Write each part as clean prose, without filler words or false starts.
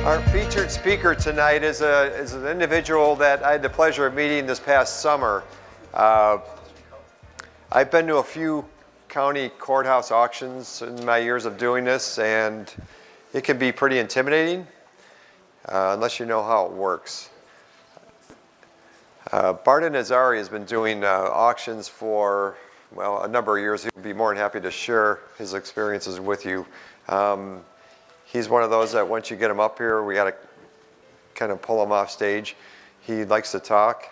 Our featured speaker tonight is an individual that I had the pleasure of meeting this past summer. I've been to a few county courthouse auctions in my years of doing this, and it can be pretty intimidating unless you know how it works. Barden Azari has been doing auctions for, well, a number of years. He'll be more than happy to share his experiences with you. He's one of those that once you get him up here, we got to kind of pull him off stage. He likes to talk.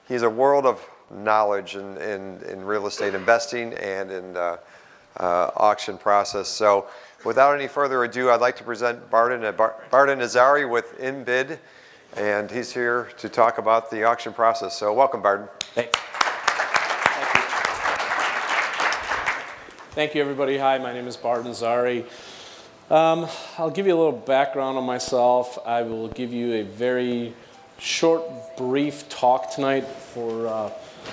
He's a world of knowledge in real estate investing and in the auction process. So without any further ado, I'd like to present Barden Azari with InBid, and he's here to talk about the auction process. So welcome, Barden. Thanks. Thank you, everybody. Hi, my name is Barden Azari. I'll give you a little background on myself. I will give you a very short, brief talk tonight for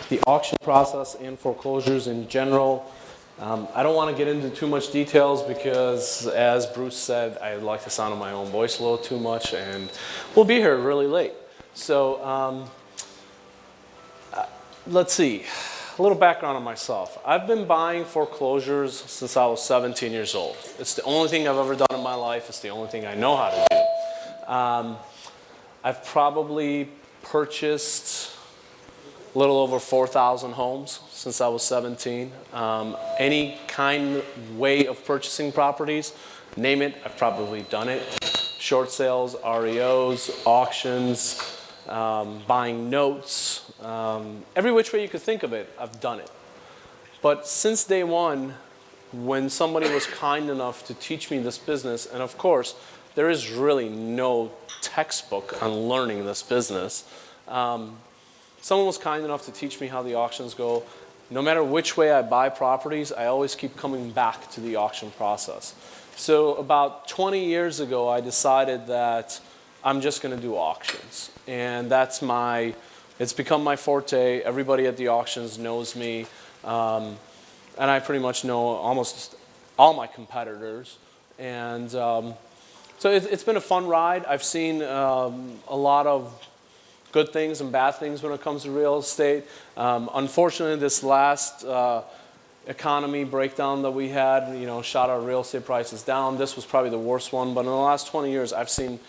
the auction process and foreclosures in general. I don't want to get into too much details because, as Bruce said, I like to sound in my own voice a little too much, and we'll be here really late. So let's see. A little background on myself. I've been buying foreclosures since I was 17 years old. It's the only thing I've ever done in my life. It's the only thing I know how to do. I've probably purchased a little over 4,000 homes since I was 17. Any kind way of purchasing properties, name it, I've probably done it. Short sales, REOs, auctions, buying notes, every which way you could think of it, I've done it. But since day one, when somebody was kind enough to teach me this business, and of course, there is really no textbook on learning this business, someone was kind enough to teach me how the auctions go. No matter which way I buy properties, I always keep coming back to the auction process. So about 20 years ago, I decided that I'm just going to do auctions. And it's become my forte. Everybody at the auctions knows me. And I pretty much know almost all my competitors. And so it's been a fun ride. I've seen a lot of good things and bad things when it comes to real estate. Unfortunately, this last economy breakdown that we had, shot our real estate prices down. This was probably the worst one. But in the last 20 years, I've seen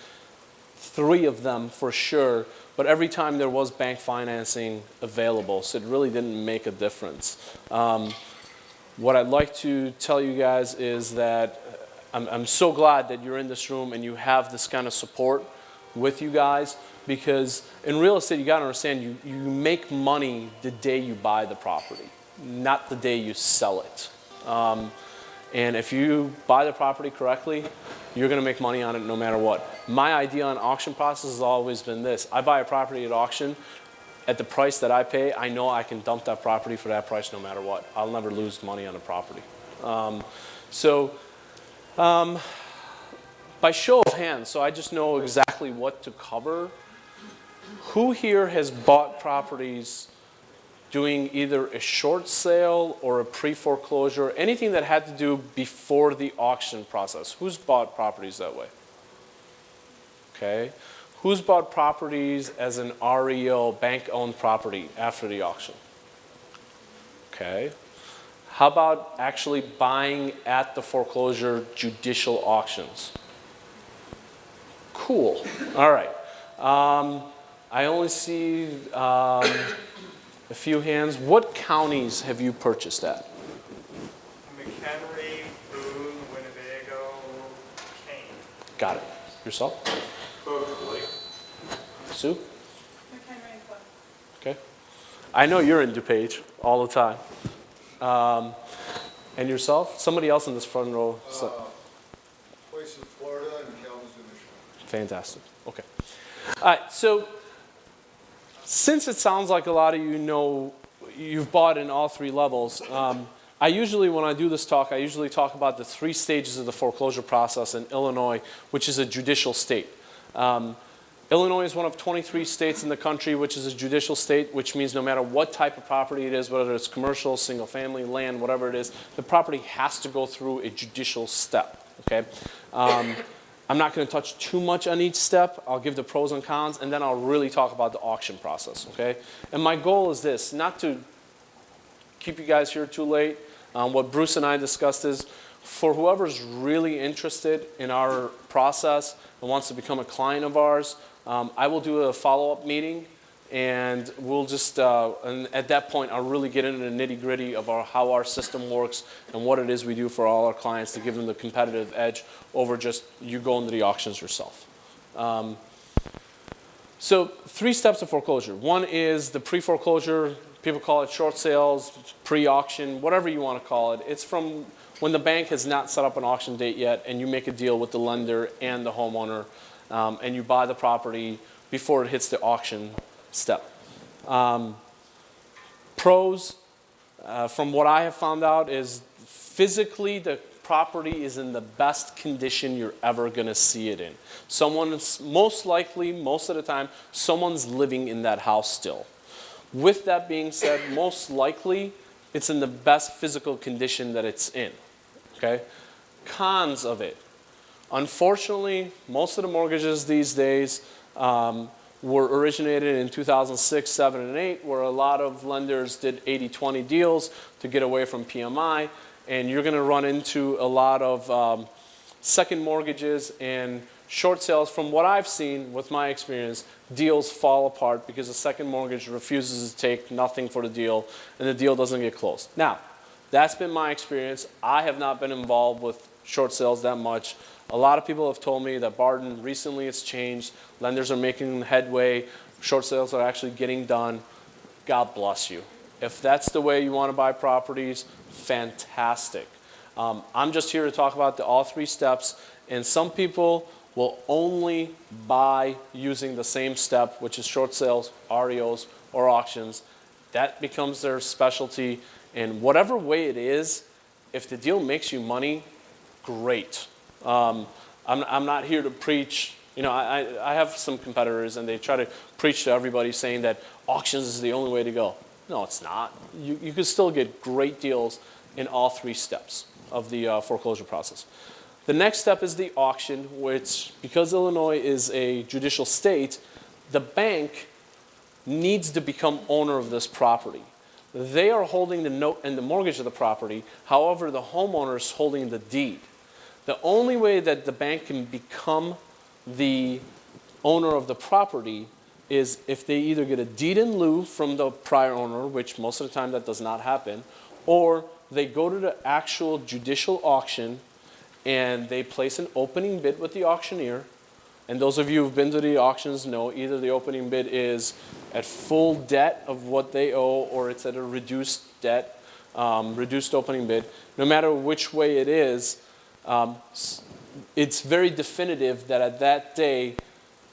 3 of them for sure, but every time there was bank financing available, so it really didn't make a difference. What I'd like to tell you guys is that I'm so glad that you're in this room and you have this kind of support with you guys, because in real estate, you got to understand, you make money the day you buy the property, not the day you sell it. And if you buy the property correctly, you're going to make money on it no matter what. My idea on auction process has always been this. I buy a property at auction at the price that I pay. I know I can dump that property for that price no matter what. I'll never lose money on a property. By show of hands, so I just know exactly what to cover. Who here has bought properties doing either a short sale or a pre-foreclosure, anything that had to do before the auction process? Who's bought properties that way? Okay. Who's bought properties as an REO, bank-owned property, after the auction? Okay. How about actually buying at the foreclosure judicial auctions? Cool. All right. I only see a few hands. What counties have you purchased at? McHenry, Boone, Winnebago, Kane. Got it. Yourself? Berkeley. Sue? McHenry and Clem. Okay. I know you're in DuPage all the time. And yourself? Somebody else in this front row. Place in Florida and Kalamazoo, Michigan. Fantastic. Okay. All right. So since it sounds like a lot of you know you've bought in all 3 levels, I usually, when I do this talk, I usually talk about the 3 stages of the foreclosure process in Illinois, which is a judicial state. Illinois is one of 23 states in the country which is a judicial state, which means no matter what type of property it is, whether it's commercial, single family, land, whatever it is, the property has to go through a judicial step, okay? I'm not going to touch too much on each step. I'll give the pros and cons, and then I'll really talk about the auction process, okay? And my goal is this, not to keep you guys here too late. What Bruce and I discussed is, for whoever's really interested in our process and wants to become a client of ours, I will do a follow-up meeting, and we'll just, and at that point, I'll really get into the nitty-gritty of how our system works and what it is we do for all our clients to give them the competitive edge over just you going to the auctions yourself. So 3 steps of foreclosure. One is the pre-foreclosure. People call it short sales, pre-auction, whatever you want to call it. It's from when the bank has not set up an auction date yet and you make a deal with the lender and the homeowner, and you buy the property before it hits the auction step. Pros, from what I have found out, is physically the property is in the best condition you're ever going to see it in. Someone's, most likely, most of the time, someone's living in that house still. With that being said, most likely, it's in the best physical condition that it's in, okay? Cons of it. Unfortunately, most of the mortgages these days were originated in 2006, 7, and 8, where a lot of lenders did 80-20 deals to get away from PMI, and you're going to run into a lot of second mortgages and short sales. From what I've seen with my experience, deals fall apart because the second mortgage refuses to take nothing for the deal and the deal doesn't get closed. Now, that's been my experience. I have not been involved with short sales that much. A lot of people have told me that Barden, recently it's changed. Lenders are making headway. Short sales are actually getting done. God bless you. If that's the way you want to buy properties, fantastic. I'm just here to talk about all 3 steps, and some people will only buy using the same step, which is short sales, REOs, or auctions. That becomes their specialty, and whatever way it is, if the deal makes you money, great. I'm not here to preach. You know, I have some competitors, and they try to preach to everybody saying that auctions is the only way to go. No, it's not. You can still get great deals in all 3 steps of the foreclosure process. The next step is the auction, which, because Illinois is a judicial state, the bank needs to become owner of this property. They are holding the note and the mortgage of the property. However, the homeowner is holding the deed. The only way that the bank can become the owner of the property is if they either get a deed in lieu from the prior owner, which most of the time that does not happen, or they go to the actual judicial auction and they place an opening bid with the auctioneer. And those of you who've been to the auctions know either the opening bid is at full debt of what they owe, or it's at a reduced debt, reduced opening bid. No matter which way it is, it's very definitive that at that day,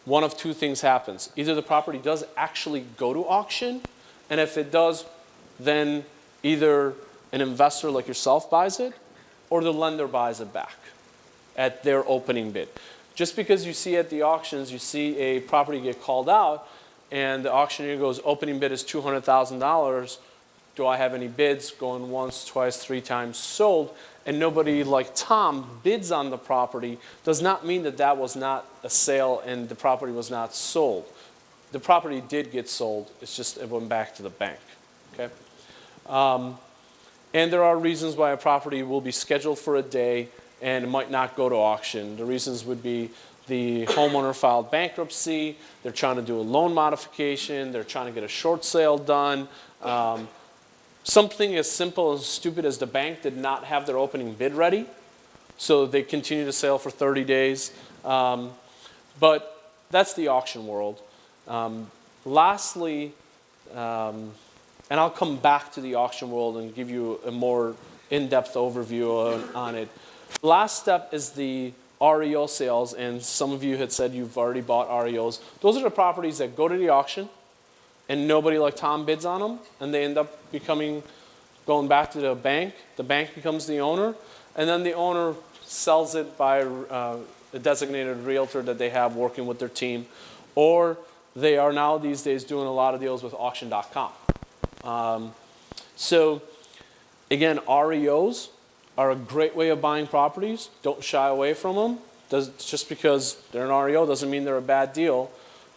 one of 2 things happens. Either the property does actually go to auction, and if it does, then either an investor like yourself buys it, or the lender buys it back at their opening bid. Just because you see at the auctions, you see a property get called out, and the auctioneer goes, opening bid is $200,000. Do I have any bids? Going once, twice, 3 times, sold. And nobody like Tom bids on the property, does not mean that that was not a sale and the property was not sold. The property did get sold. It's just it went back to the bank. Okay. And there are reasons why a property will be scheduled for a day and it might not go to auction. The reasons would be the homeowner filed bankruptcy, they're trying to do a loan modification, they're trying to get a short sale done. Something as simple and stupid as the bank did not have their opening bid ready, so they continue to sell for 30 days. But that's the auction world. Lastly, and I'll come back to the auction world and give you a more in-depth overview on it. Last step is the REO sales, and some of you had said you've already bought REOs. Those are the properties that go to the auction, and nobody like Tom bids on them, and they end up going back to the bank. The bank becomes the owner, and then the owner sells it by a designated realtor that they have working with their team, or they are now these days doing a lot of deals with auction.com. So again, REOs are a great way of buying properties. Don't shy away from them. just because they're an REO doesn't mean they're a bad deal.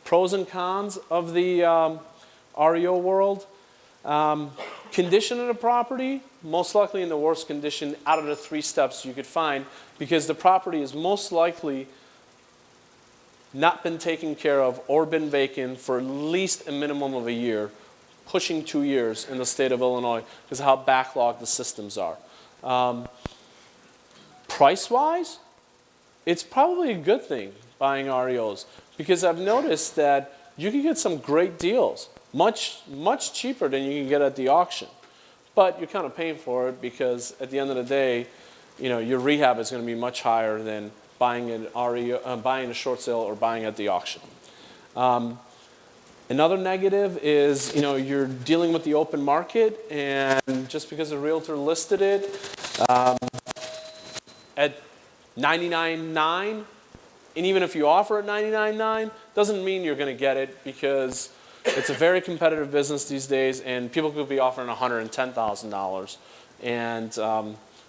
Pros and cons of the REO world. Condition of the property, most likely in the worst condition out of the 3 steps you could find, because the property is most likely not been taken care of or been vacant for at least a minimum of a year, pushing 2 years in the state of Illinois because of how backlogged the systems are. Price-wise, it's probably a good thing buying REOs because I've noticed that you can get some great deals, much cheaper than you can get at the auction. But you're kind of paying for it because at the end of the day, your rehab is going to be much higher than buying an REO, buying a short sale or buying at the auction. Another negative is, you're dealing with the open market, and just because a realtor listed it at $99,900, and even if you offer at $99,900, doesn't mean you're going to get it because it's a very competitive business these days, and people could be offering $110,000. And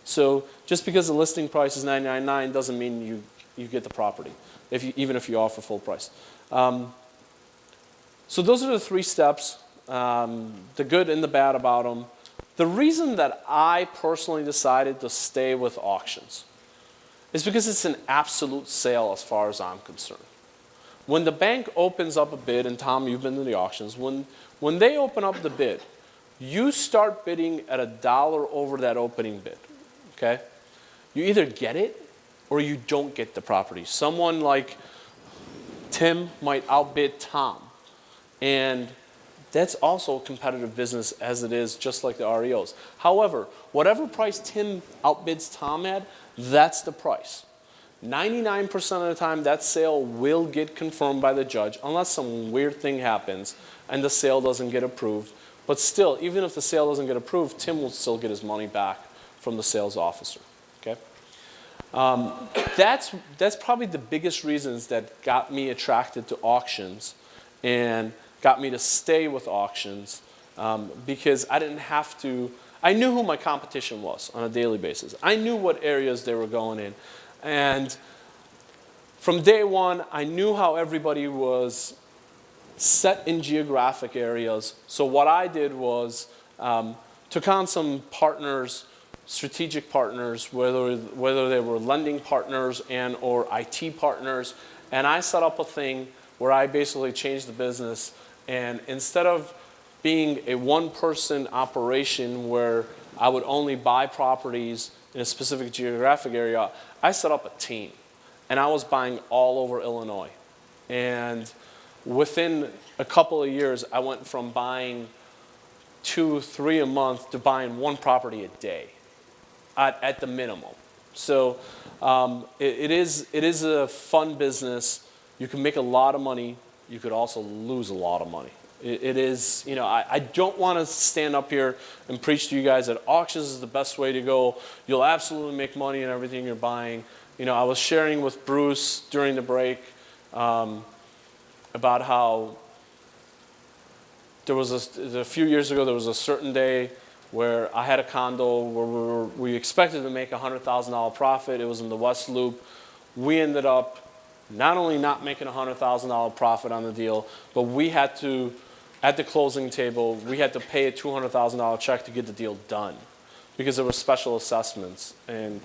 so just because the listing price is $99,900 doesn't mean you get the property, even if you offer full price. So those are the 3 steps, the good and the bad about them. The reason that I personally decided to stay with auctions is because it's an absolute sale as far as I'm concerned. When the bank opens up a bid, and Tom, you've been to the auctions, when they open up the bid, you start bidding at $1 over that opening bid, okay? You either get it or you don't get the property. Someone like Tim might outbid Tom, and that's also a competitive business as it is just like the REOs. However, whatever price Tim outbids Tom at, that's the price. 99% of the time, that sale will get confirmed by the judge unless some weird thing happens and the sale doesn't get approved. But still, even if the sale doesn't get approved, Tim will still get his money back from the sales officer. Okay? That's probably the biggest reasons that got me attracted to auctions and got me to stay with auctions because I didn't have to. I knew who my competition was on a daily basis. I knew what areas they were going in. And from day one, I knew how everybody was set in geographic areas. So what I did was took on some partners, strategic partners, whether they were lending partners and or IT partners, and I set up a thing where I basically changed the business. And instead of being a one-person operation where I would only buy properties in a specific geographic area, I set up a team, and I was buying all over Illinois. And within a couple of years, I went from buying 2, 3 a month to buying 1 property a day at the minimum. So it is a fun business. You can make a lot of money. You could also lose a lot of money. It is, I don't want to stand up here and preach to you guys that auctions is the best way to go. You'll absolutely make money in everything you're buying. I was sharing with Bruce during the break about how there was a few years ago, there was a certain day where I had a condo where we expected to make a $100,000 profit. It was in the West Loop. We ended up not only not making a $100,000 profit on the deal, but we had to, at the closing table, we had to pay a $200,000 check to get the deal done because there were special assessments. And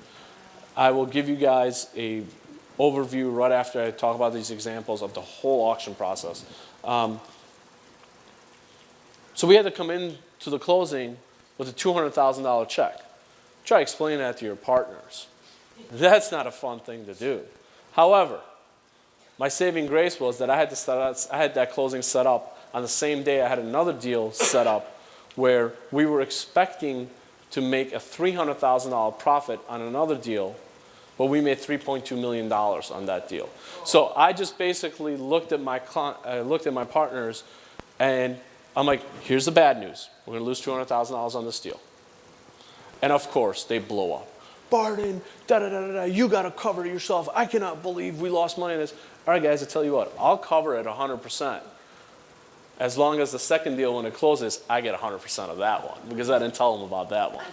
I will give you guys a overview right after I talk about these examples of the whole auction process. So we had to come in to the closing with a $200,000 check. Try explaining that to your partners. That's not a fun thing to do. However, my saving grace was that I had that closing set up on the same day I had another deal set up where we were expecting to make a $300,000 profit on another deal, but we made $3.2 million on that deal. So I just basically looked at my partners, and I'm like, here's the bad news. We're going to lose $200,000 on this deal. And of course, they blow up. Barden, you got to cover yourself. I cannot believe we lost money on this. All right, guys, I tell you what, I'll cover it 100%. As long as the second deal, when it closes, I get 100% of that one because I didn't tell them about that one.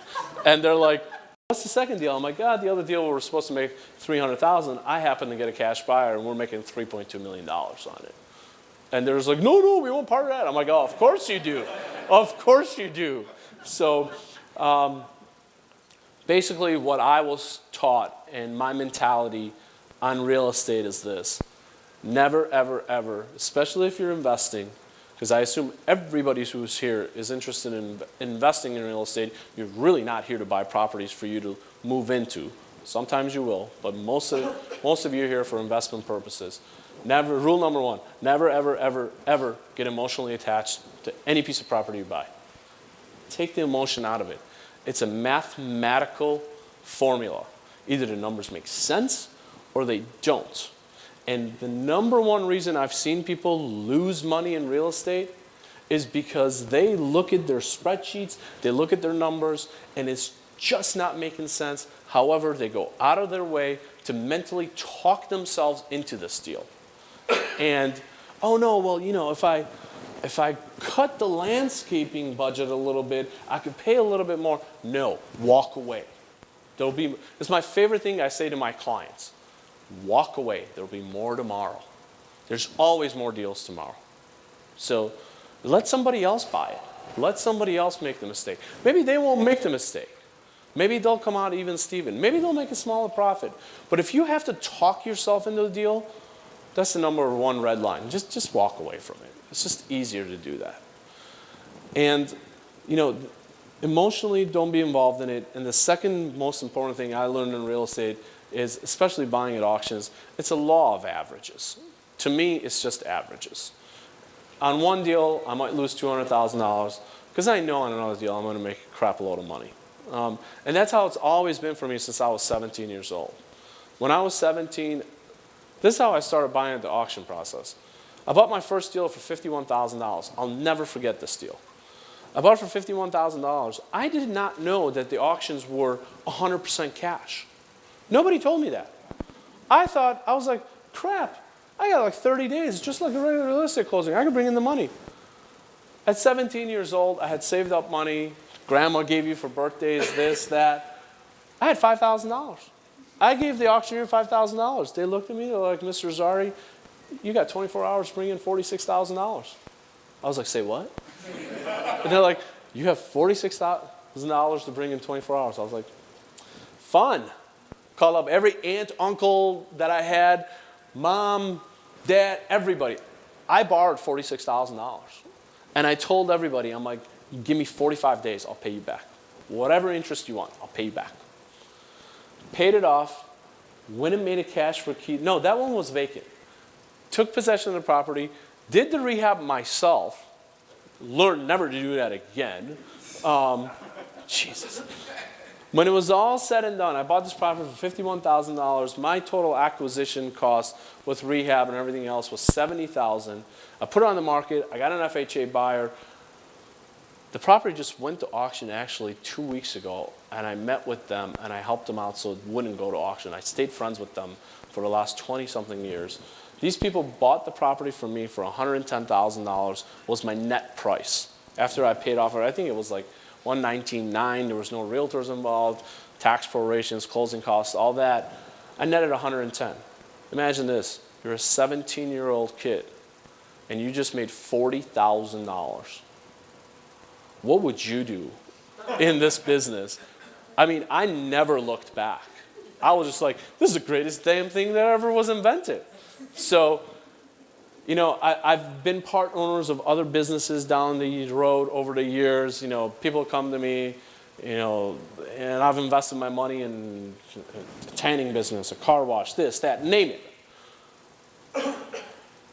And they're like, what's the second deal? I'm like, God, the other deal we were supposed to make $300,000. I happen to get a cash buyer, and we're making $3.2 million on it. And they're just like, no, we won't part of that. I'm like, oh, of course you do. Of course you do. So basically what I was taught and my mentality on real estate is this. Never, ever, ever, especially if you're investing, because I assume everybody who's here is interested in investing in real estate. You're really not here to buy properties for you to move into. Sometimes you will, but most of you are here for investment purposes. Never, rule number one, never, ever, ever, ever get emotionally attached to any piece of property you buy. Take the emotion out of it. It's a mathematical formula. Either the numbers make sense or they don't. And the number one reason I've seen people lose money in real estate is because they look at their spreadsheets, they look at their numbers, and it's just not making sense. However, they go out of their way to mentally talk themselves into this deal. And, oh no, well, you know, if I cut the landscaping budget a little bit, I could pay a little bit more. No, walk away. It's my favorite thing I say to my clients. Walk away. There'll be more tomorrow. There's always more deals tomorrow. So let somebody else buy it. Let somebody else make the mistake. Maybe they won't make the mistake. Maybe they'll come out even Steven. Maybe they'll make a smaller profit. But if you have to talk yourself into the deal, that's the number one red line. Just walk away from it. It's just easier to do that. And, you know, emotionally, don't be involved in it. And the second most important thing I learned in real estate is, especially buying at auctions, it's a law of averages. To me, it's just averages. On one deal, I might lose $200,000 because I know on another deal I'm going to make a crap load of money. And that's how it's always been for me since I was 17 years old. When I was 17, this is how I started buying at the auction process. I bought my first deal for $51,000. I'll never forget this deal. I bought it for $51,000. I did not know that the auctions were 100% cash. Nobody told me that. I was like, crap, I got like 30 days, just like a regular real estate closing. I could bring in the money. At 17 years old, I had saved up money. Grandma gave you for birthdays, this, that. I had $5,000. I gave the auctioneer $5,000. They looked at me, they're like, Mr. Zari, you got 24 hours to bring in $46,000. I was like, say what? And they're like, you have $46,000 to bring in 24 hours. I was like, fun. Call up every aunt, uncle that I had, mom, dad, everybody. I borrowed $46,000. And I told everybody, I'm like, give me 45 days, I'll pay you back. Whatever interest you want, I'll pay you back. Paid it off, went and made a cash for key. No, that one was vacant. Took possession of the property, did the rehab myself, learned never to do that again. Jesus. When it was all said and done, I bought this property for $51,000. My total acquisition cost with rehab and everything else was $70,000. I put it on the market. I got an FHA buyer. The property just went to auction actually 2 weeks ago, and I met with them and I helped them out so it wouldn't go to auction. I stayed friends with them for the last 20-something years. These people bought the property from me for $110,000 was my net price. After I paid off, I think it was like $119,900. There was no realtors involved, tax prorations, closing costs, all that. I netted $110,000. Imagine this: you're a 17-year-old kid, and you just made $40,000. What would you do in this business? I mean, I never looked back. I was just like, this is the greatest damn thing that ever was invented. So, you know, I've been part owners of other businesses down the road over the years. You know, people come to me, you know, and I've invested my money in a tanning business, a car wash, this, that, name it.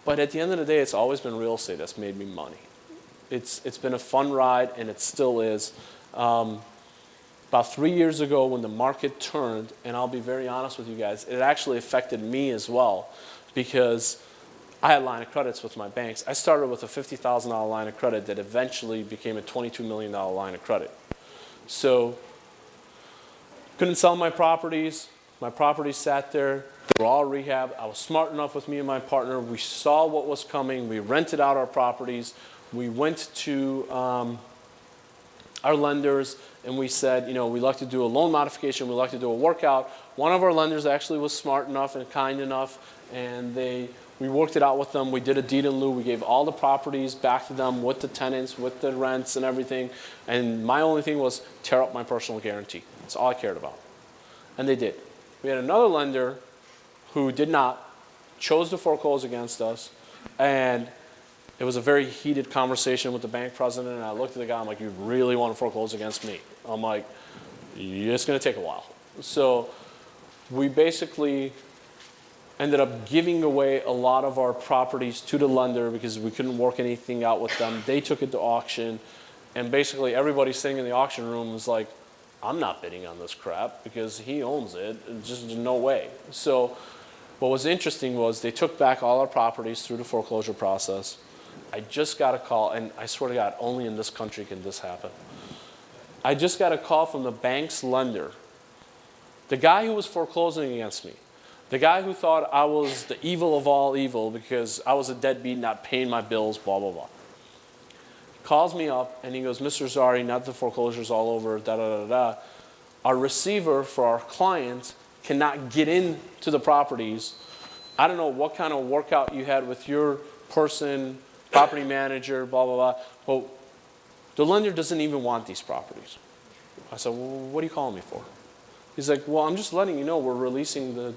But at the end of the day, it's always been real estate that's made me money. It's been a fun ride, and it still is. About 3 years ago when the market turned, and I'll be very honest with you guys, it actually affected me as well because I had line of credits with my banks. I started with a $50,000 line of credit that eventually became a $22 million line of credit. So couldn't sell my properties. My properties sat there. They were all rehab. I was smart enough with me and my partner. We saw what was coming. We rented out our properties. We went to our lenders, and we said, you know, we'd like to do a loan modification, we'd like to do a workout. One of our lenders actually was smart enough and kind enough, and we worked it out with them. We did a deed in lieu. We gave all the properties back to them with the tenants, with the rents and everything. And my only thing was tear up my personal guarantee. That's all I cared about. And they did. We had another lender who did not, chose to foreclose against us, and it was a very heated conversation with the bank president, and I looked at the guy, I'm like, you really want to foreclose against me? I'm like, it's going to take a while. So we basically ended up giving away a lot of our properties to the lender because we couldn't work anything out with them. They took it to auction, and basically everybody sitting in the auction room was like, I'm not bidding on this crap because he owns it, and just no way. So what was interesting was they took back all our properties through the foreclosure process. I just got a call, and I swear to God, only in this country can this happen. I just got a call from the bank's lender, the guy who was foreclosing against me, the guy who thought I was the evil of all evil because I was a deadbeat, not paying my bills, blah, blah, blah. He calls me up, and he goes, Mr. Zari, now the foreclosure's all over, da-da-da-da. Our receiver for our client cannot get into the properties. I don't know what kind of workout you had with your person, property manager, blah, blah, blah. Well, the lender doesn't even want these properties. I said, well, what are you calling me for? He's like, well, I'm just letting you know we're releasing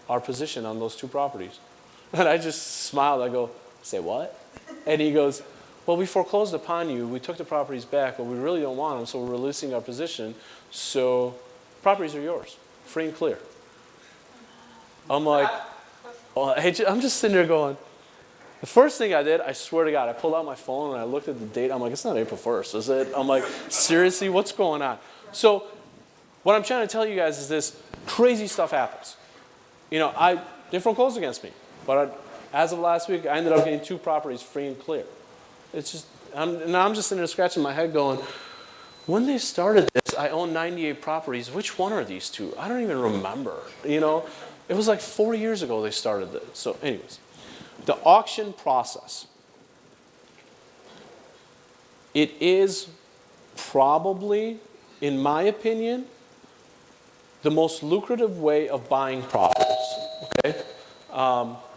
our position on those two properties. And I just smiled. I go, say what? And he goes, well, we foreclosed upon you. We took the properties back, but we really don't want them, so we're releasing our position. So properties are yours, free and clear. I'm like, well, I'm just sitting there going, the first thing I did, I swear to God, I pulled out my phone and I looked at the date. I'm like, it's not April 1st, is it? I'm like, seriously, what's going on? So what I'm trying to tell you guys is this crazy stuff happens. You know, they foreclosed against me. But as of last week, I ended up getting 2 properties free and clear. It's just, I'm just sitting there scratching my head going, when they started this, I owned 98 properties. Which one are these 2? I don't even remember. You know, it was like 4 years ago they started this. So anyways, the auction process. It is probably, in my opinion, the most lucrative way of buying properties. Okay?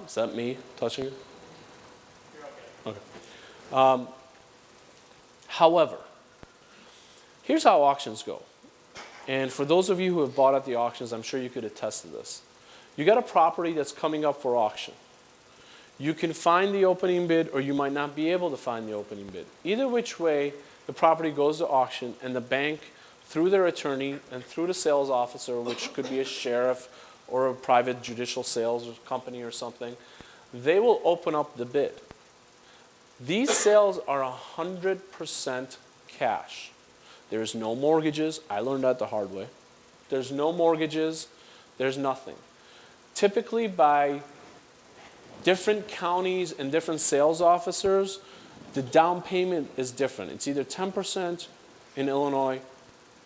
Is that me touching it? Okay. However, here's how auctions go. And for those of you who have bought at the auctions, I'm sure you could attest to this. You got a property that's coming up for auction. You can find the opening bid, or you might not be able to find the opening bid. Either which way, the property goes to auction, and the bank, through their attorney and through the sales officer, which could be a sheriff or a private judicial sales company or something, they will open up the bid. These sales are 100% cash. There's no mortgages. I learned that the hard way. There's no mortgages. There's nothing. Typically, by different counties and different sales officers, the down payment is different. It's either 10% in Illinois,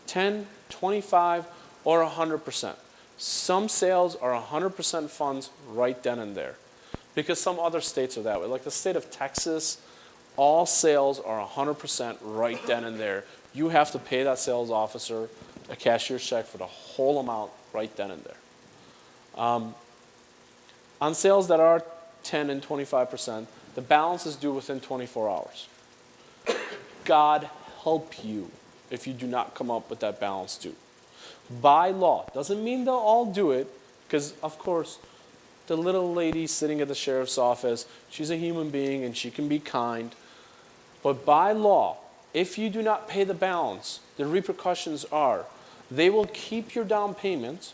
10, 25, or 100%. Some sales are 100% funds right then and there, because some other states are that way. Like the state of Texas, all sales are 100% right then and there. You have to pay that sales officer a cashier's check for the whole amount right then and there. On sales that are 10 and 25%, the balance is due within 24 hours. God help you if you do not come up with that balance due. By law, doesn't mean they'll all do it, because of course, the little lady sitting at the sheriff's office, she's a human being and she can be kind. But by law, if you do not pay the balance, the repercussions are they will keep your down payment.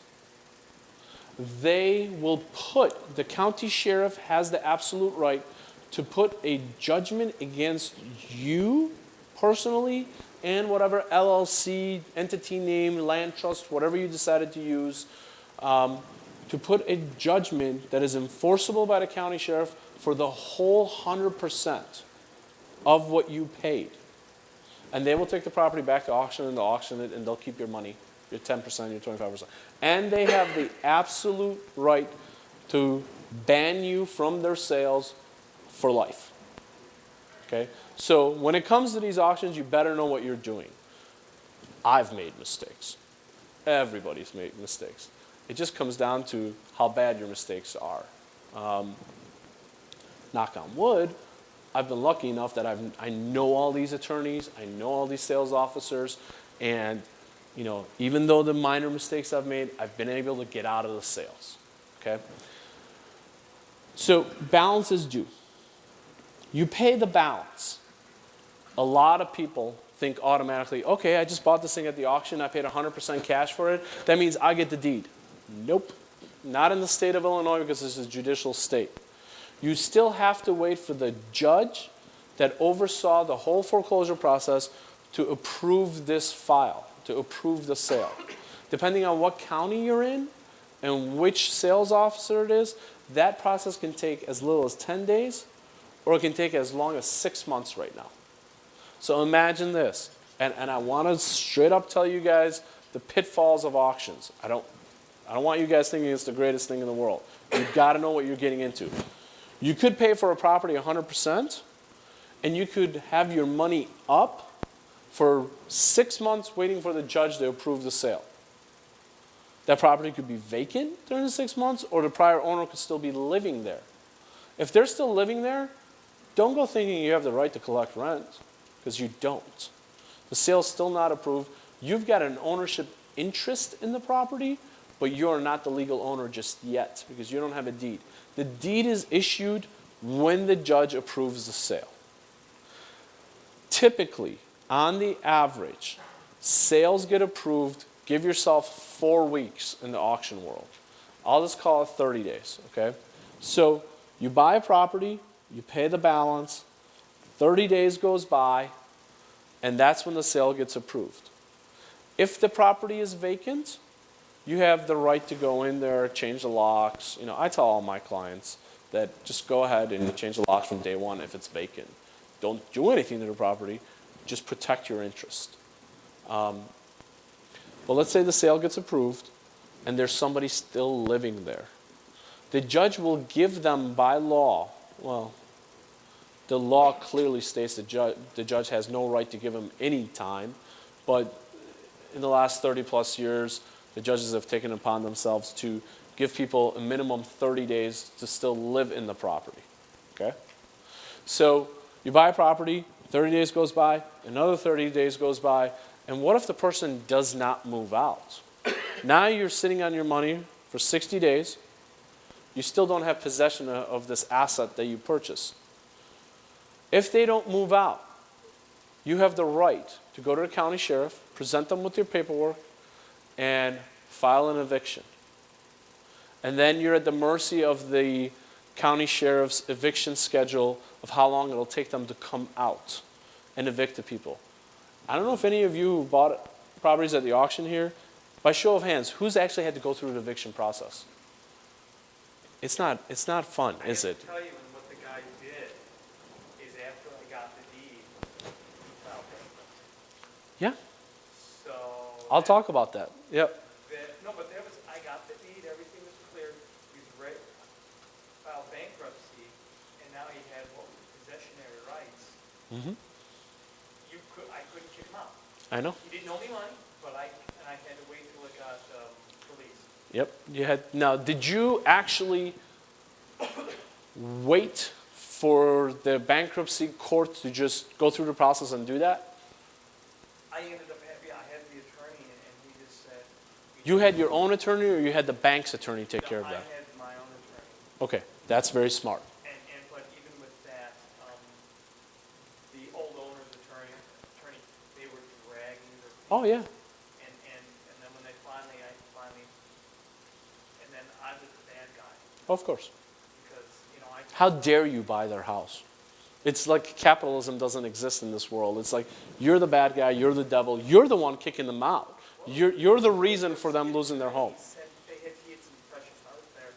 They will put, the county sheriff has the absolute right to put a judgment against you personally and whatever LLC, entity name, land trust, whatever you decided to use, to put a judgment that is enforceable by the county sheriff for the whole 100% of what you paid. And they will take the property back to auction and they'll auction it and they'll keep your money, your 10%, your 25%. And they have the absolute right to ban you from their sales for life. Okay? So when it comes to these auctions, you better know what you're doing. I've made mistakes. Everybody's made mistakes. It just comes down to how bad your mistakes are. Knock on wood, I've been lucky enough that I know all these attorneys, I know all these sales officers, and even though the minor mistakes I've made, I've been able to get out of the sales. Okay? So balance is due. You pay the balance. A lot of people think automatically, okay, I just bought this thing at the auction, I paid 100% cash for it, that means I get the deed. Nope. Not in the state of Illinois because this is a judicial state. You still have to wait for the judge that oversaw the whole foreclosure process to approve this file, to approve the sale. Depending on what county you're in and which sales officer it is, that process can take as little as 10 days or it can take as long as 6 months right now. So imagine this, and I want to straight up tell you guys the pitfalls of auctions. I don't want you guys thinking it's the greatest thing in the world. You've got to know what you're getting into. You could pay for a property 100%, and you could have your money up for 6 months waiting for the judge to approve the sale. That property could be vacant during the 6 months, or the prior owner could still be living there. If they're still living there, don't go thinking you have the right to collect rent, because you don't. The sale's still not approved. You've got an ownership interest in the property, but you're not the legal owner just yet, because you don't have a deed. The deed is issued when the judge approves the sale. Typically, on the average, sales get approved. Give yourself 4 weeks in the auction world. I'll just call it 30 days, okay? So you buy a property, you pay the balance, 30 days goes by, and that's when the sale gets approved. If the property is vacant, you have the right to go in there, change the locks. I tell all my clients that just go ahead and change the locks from day one if it's vacant. Don't do anything to the property, just protect your interest. But let's say the sale gets approved and there's somebody still living there. The judge will give them by law, the law clearly states the judge has no right to give them any time, but in the last 30 plus years, the judges have taken it upon themselves to give people a minimum 30 days to still live in the property, okay? So you buy a property, 30 days goes by, another 30 days goes by, and what if the person does not move out? Now you're sitting on your money for 60 days. You still don't have possession of this asset that you purchased. If they don't move out, you have the right to go to the county sheriff, present them with your paperwork, and file an eviction. And then you're at the mercy of the county sheriff's eviction schedule of how long it'll take them to come out and evict the people. I don't know if any of you who bought properties at the auction here, by show of hands, who's actually had to go through the eviction process? It's not fun, is it? I can tell you what the guy did is after I got the deed, he filed bankruptcy. Yeah, So. I'll talk about that. Yep. But that was, I got the deed, everything was clear. He was ready, filed bankruptcy, and now he had what was possessionary rights. Mm-hmm. I couldn't kick him out. I know. He didn't owe me money, but I had to wait till it got released. Yep. You had. Now, did you actually wait for the bankruptcy court to just go through the process and do that? I ended up having, I had the attorney, and he just said. You had your own attorney, or you had the bank's attorney take care of I that? had my own attorney. Okay, that's very smart. But even with that, the old owner's attorney, they were dragging their feet. Oh yeah. And then when they finally, and then I was the bad guy Of course. because, How dare you buy their house? It's like capitalism doesn't exist in this world. It's like you're the bad guy, you're the devil, you're the one kicking them out. You're the reason for them losing their home. He said he had some precious art there.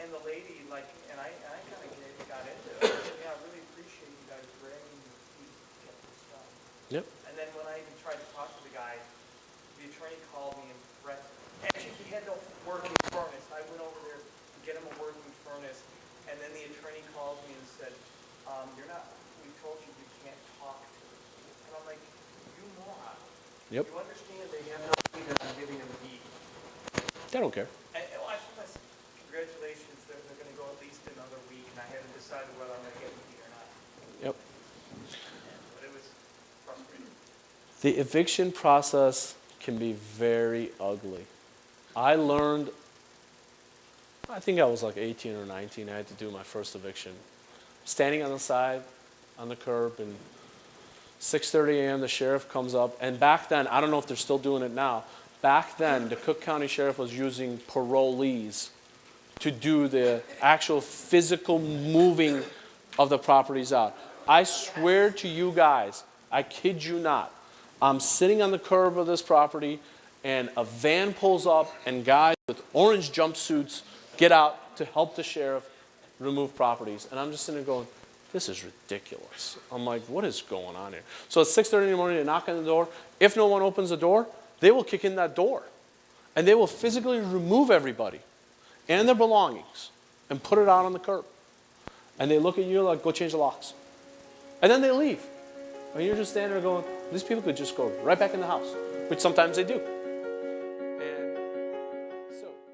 And the lady, and I kind of got into it. I said, I really appreciate you guys dragging your feet to get this done. Yep. And then when I even tried to talk to the guy, the attorney called me and threatened. Actually, he had no working furnace. I went over there to get him a working furnace, and then the attorney called me and said, we told you we can't talk to them. And I'm like, you moron. Yep. You understand they have no idea that I'm giving them a deed. They don't care. And, well, I told myself, congratulations, they're going to go at least another week, and I haven't decided whether I'm going to get the deed or not. Yep. But it was frustrating. The eviction process can be very ugly. I learned, I think I was like 18 or 19, I had to do my first eviction. Standing on the side, on the curb, and 6:30 a.m. the sheriff comes up, and back then, I don't know if they're still doing it now, back then the Cook County Sheriff was using parolees to do the actual physical moving of the properties out. I swear to you guys, I kid you not, I'm sitting on the curb of this property and a van pulls up and guys with orange jumpsuits get out to help the sheriff remove properties. And I'm just sitting there going, this is ridiculous. I'm like, what is going on here? So at 6:30 in the morning, they knock on the door. If no one opens the door, they will kick in that door. And they will physically remove everybody and their belongings and put it out on the curb. And they look at you like, go change the locks. And then they leave. And you're just standing there going, these people could just go right back in the house, which sometimes they do.